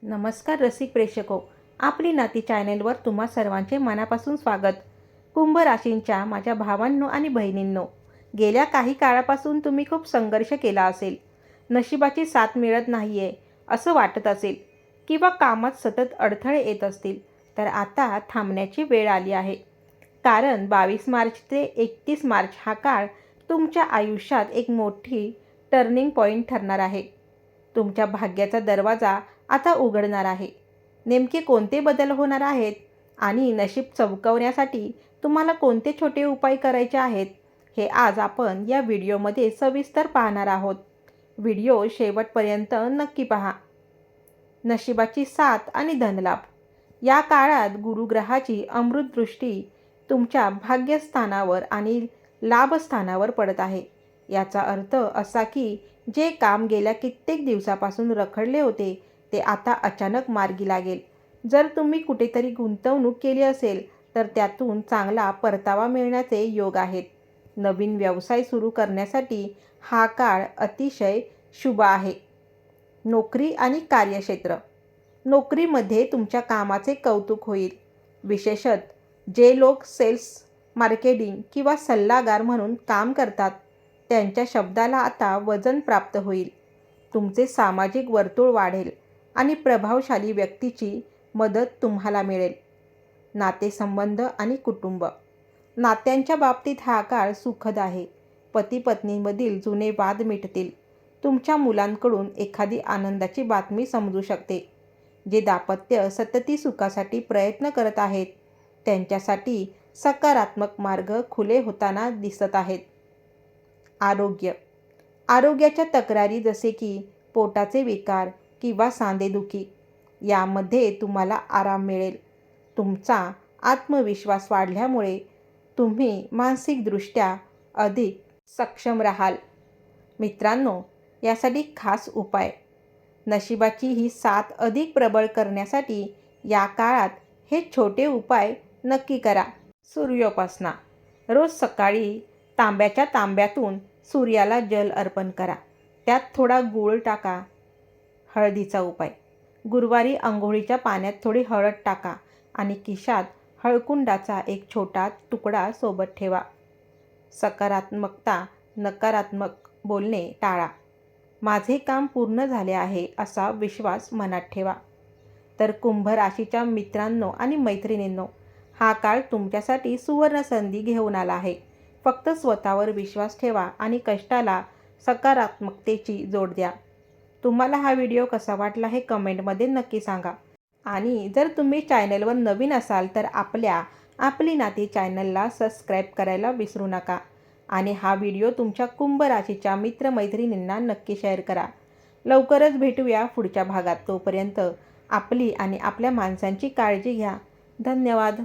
नमस्कार रसिक प्रेक्षको, आपली नाती चॅनेलवर तुम्हा सर्वांचे मनापासून स्वागत. कुंभ राशींच्या माझ्या भावांनो आणि बहिणींनो, गेल्या काही काळापासून तुम्ही खूप संघर्ष केला असेल. नशिबाची साथ मिळत नाहीये असं वाटत असेल किंवा कामात सतत अडथळे येत असतील, तर आता थांबण्याची वेळ आली आहे. कारण 22 मार्च ते 31 मार्च हा काळ तुमच्या आयुष्यात एक मोठी टर्निंग पॉईंट ठरणार आहे. तुमच्या भाग्याचा दरवाजा आता उघडणार आहे. नेमके कोणते बदल होणार आहेत आणि नशीब चमकवण्यासाठी तुम्हाला कोणते छोटे उपाय करायचे आहेत, हे आज आपण या व्हिडिओमध्ये सविस्तर पाहणार आहोत. व्हिडिओ शेवटपर्यंत नक्की पहा. नशिबाची साथ आणि धनलाभ. या काळात गुरुग्रहाची अमृतदृष्टी तुमच्या भाग्यस्थानावर आणि लाभस्थानावर पडत आहे. याचा अर्थ असा की जे काम गेल्या कित्येक दिवसापासून रखडले होते ते आता अचानक मार्गी लागेल. जर तुम्ही कुठेतरी गुंतवणूक केली असेल तर त्यातून चांगला परतावा मिळण्याचे योग आहेत. नवीन व्यवसाय सुरू करण्यासाठी हा काळ अतिशय शुभ आहे. नोकरी आणि कार्यक्षेत्र. नोकरीमध्ये तुमच्या कामाचे कौतुक होईल. विशेषतः जे लोक सेल्स, मार्केटिंग किंवा सल्लागार म्हणून काम करतात त्यांच्या शब्दाला आता वजन प्राप्त होईल. तुमचे सामाजिक वर्तुळ वाढेल आणि प्रभावशाली व्यक्तीची मदत तुम्हाला मिळेल. नातेसंबंध आणि कुटुंब. नात्यांच्या बाबतीत हा काळ सुखद आहे. पती-पत्नींमधील जुने वाद मिटतील. तुमच्या मुलांकडून एखादी आनंदाची बातमी समजू शकते. जे दाम्पत्य सतती सुखासाठी प्रयत्न करत आहेत त्यांच्यासाठी सकारात्मक मार्ग खुले होताना दिसत आहेत. आरोग्य. आरोग्याच्या तक्रारी जसे की पोटाचे विकार किंवा सांधेदुखी यामध्ये तुम्हाला आराम मिळेल. तुमचा आत्मविश्वास वाढल्यामुळे तुम्ही मानसिकदृष्ट्या अधिक सक्षम राहाल. मित्रांनो, यासाठी खास उपाय. नशिबाची ही साथ अधिक प्रबळ करण्यासाठी या काळात हे छोटे उपाय नक्की करा. सूर्योपासना. रोज सकाळी तांब्याच्या तांब्यातून सूर्याला जल अर्पण करा. त्यात थोडा गूळ टाका. हळदीचा उपाय. गुरुवारी अंघोळीच्या पाण्यात थोडी हळद टाका आणि खिशात हळकुंडाचा एक छोटा तुकडा सोबत ठेवा. सकारात्मकता. नकारात्मक बोलणे टाळा. माझे काम पूर्ण झाले आहे असा विश्वास मनात ठेवा. तर कुंभ राशीच्या मित्रांनो आणि मैत्रिणींनो, हा काळ तुमच्यासाठी सुवर्ण संधी घेऊन आला आहे. फक्त स्वतःवर विश्वास ठेवा आणि कष्टाला सकारात्मकतेची जोड द्या. तुम्हाला हा व्हिडिओ कसा वाटला हे कमेंटमध्ये नक्की सांगा. आणि जर तुम्ही चॅनलवर नवीन असाल तर आपली नाती चॅनलला सबस्क्राईब करायला विसरू नका. आणि हा व्हिडिओ तुमच्या कुंभ राशीच्या मित्रमैत्रिणींना नक्की शेअर करा. लवकरच भेटूया पुढच्या भागात. तोपर्यंत आपली आणि आपल्या माणसांची काळजी घ्या. धन्यवाद.